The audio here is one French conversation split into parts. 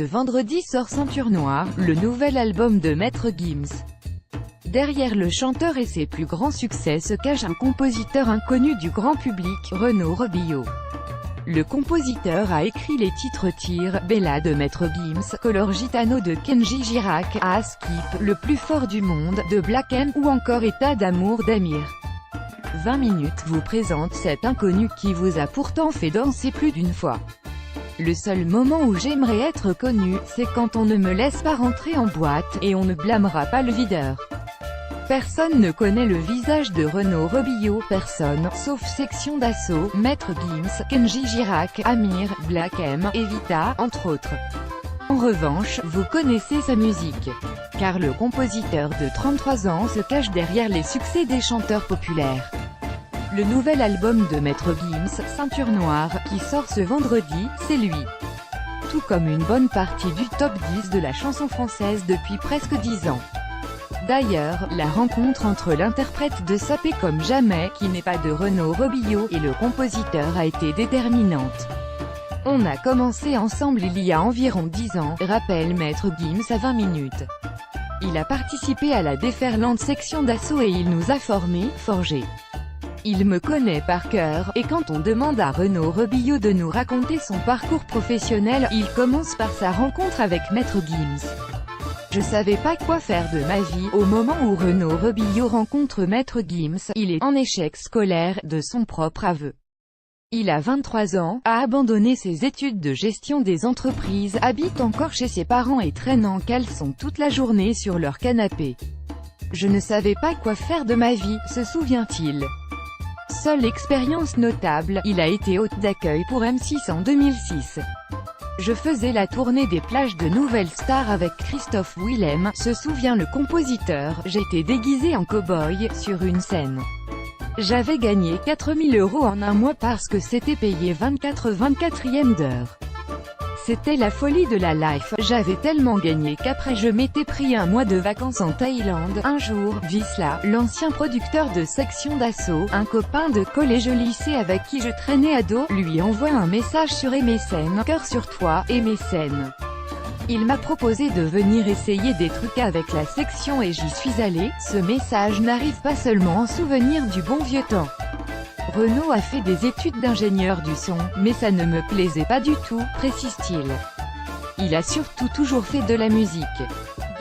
vendredi sort Ceinture Noire, le nouvel album de Maître Gims. Derrière le chanteur et ses plus grands succès se cache un compositeur inconnu du grand public, Renaud Robillot. Le compositeur a écrit les titres Tire, Bella de Maître Gims, Color Gitano de Kenji Girac, Skip, Le plus fort du monde, de Black M, ou encore État d'amour d'Amir. 20 minutes vous présente cet inconnu qui vous a pourtant fait danser plus d'une fois. Le seul moment où j'aimerais être connu, c'est quand on ne me laisse pas rentrer en boîte, et on ne blâmera pas le videur. Personne ne connaît le visage de Renaud Robillot, personne, sauf Section d'Assaut, Maître Gims, Kenji Girac, Amir, Black M, Evita, entre autres. En revanche, vous connaissez sa musique. Car le compositeur de 33 ans se cache derrière les succès des chanteurs populaires. Le nouvel album de Maître Gims, Ceinture Noire, qui sort ce vendredi, c'est lui. Tout comme une bonne partie du top 10 de la chanson française depuis presque 10 ans. D'ailleurs, la rencontre entre l'interprète de Sapé comme jamais, qui n'est pas de Renaud Robillot, et le compositeur a été déterminante. On a commencé ensemble il y a environ 10 ans, rappelle Maître Gims à 20 minutes. Il a participé à la déferlante Section d'Assaut et il nous a forgés. Il me connaît par cœur, et quand on demande à Renaud Robillot de nous raconter son parcours professionnel, il commence par sa rencontre avec Maître Gims. Je savais pas quoi faire de ma vie, au moment où Renaud Robillot rencontre Maître Gims, il est en échec scolaire, de son propre aveu. Il a 23 ans, a abandonné ses études de gestion des entreprises, habite encore chez ses parents et traîne en caleçon toute la journée sur leur canapé. Je ne savais pas quoi faire de ma vie, se souvient-il. Seule expérience notable, il a été hôte d'accueil pour M6 en 2006. Je faisais la tournée des plages de Nouvelle Star avec Christophe Willem, se souvient le compositeur, j'étais déguisé en cow-boy, sur une scène. J'avais gagné 4000 € en un mois parce que c'était payé 24e d'heure. C'était la folie de la life, j'avais tellement gagné qu'après je m'étais pris un mois de vacances en Thaïlande. Un jour, Visla, l'ancien producteur de Section d'Assaut, un copain de collège-lycée avec qui je traînais ado, lui envoie un message sur MSN, cœur sur toi, MSN. Il m'a proposé de venir essayer des trucs avec la section et j'y suis allé. Ce message n'arrive pas seulement en souvenir du bon vieux temps. Renaud a fait des études d'ingénieur du son, mais ça ne me plaisait pas du tout, précise-t-il. Il a surtout toujours fait de la musique.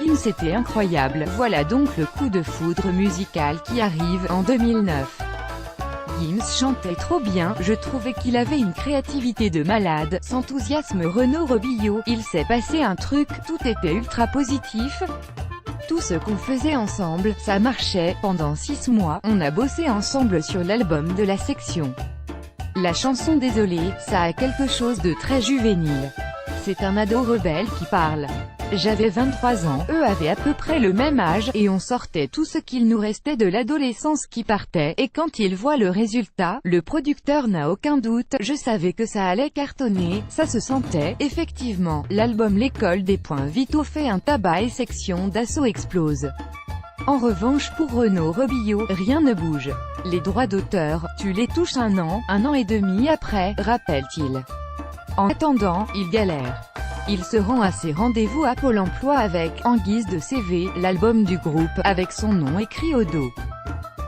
Gims était incroyable, voilà donc le coup de foudre musical qui arrive, en 2009. Gims chantait trop bien, je trouvais qu'il avait une créativité de malade, s'enthousiasme Renaud Robillot, il s'est passé un truc, tout était ultra positif. Tout ce qu'on faisait ensemble, ça marchait. Pendant 6 mois, on a bossé ensemble sur l'album de la section. La chanson Désolé, ça a quelque chose de très juvénile. C'est un ado rebelle qui parle. J'avais 23 ans, eux avaient à peu près le même âge, et on sortait tout ce qu'il nous restait de l'adolescence qui partait, et quand il voit le résultat, le producteur n'a aucun doute, je savais que ça allait cartonner, ça se sentait. Effectivement, l'album L'école des points vitaux fait un tabac et Section d'Assaut explose. En revanche pour Renaud Robillot, rien ne bouge. Les droits d'auteur, tu les touches un an et demi après, rappelle-t-il. En attendant, il galère. Il se rend à ses rendez-vous à Pôle emploi avec, en guise de CV, l'album du groupe, avec son nom écrit au dos.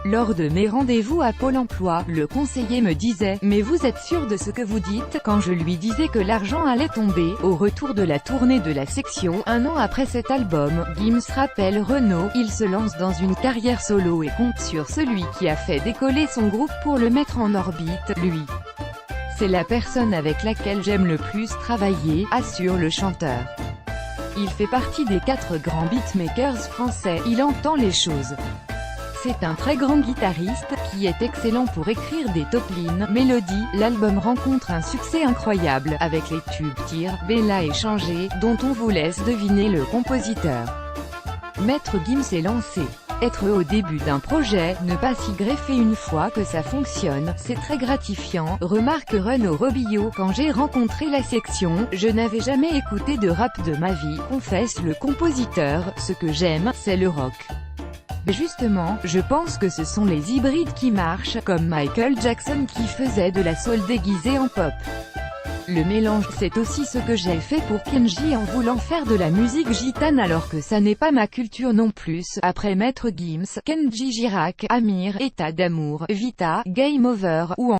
Lors de mes rendez-vous à Pôle emploi, le conseiller me disait « Mais vous êtes sûr de ce que vous dites ?» Quand je lui disais que l'argent allait tomber, au retour de la tournée de la section, un an après cet album, Gims rappelle Renaud, il se lance dans une carrière solo et compte sur celui qui a fait décoller son groupe pour le mettre en orbite, lui. C'est la personne avec laquelle j'aime le plus travailler, assure le chanteur. Il fait partie des 4 grands beatmakers français, il entend les choses. C'est un très grand guitariste, qui est excellent pour écrire des top-lines, mélodies. L'album rencontre un succès incroyable, avec les tubes Tire, Bella et Changé, dont on vous laisse deviner le compositeur. Maître Gims est lancé. Être au début d'un projet, ne pas s'y greffer une fois que ça fonctionne, c'est très gratifiant, remarque Renaud Robillot. Quand j'ai rencontré la section, je n'avais jamais écouté de rap de ma vie, confesse le compositeur, ce que j'aime, c'est le rock. Mais justement, je pense que ce sont les hybrides qui marchent, comme Michael Jackson qui faisait de la soul déguisée en pop. Le mélange, c'est aussi ce que j'ai fait pour Kenji en voulant faire de la musique gitane alors que ça n'est pas ma culture non plus. Après Maître Gims, Kenji Girac, Amir, État d'amour, Vita, Game Over, ou en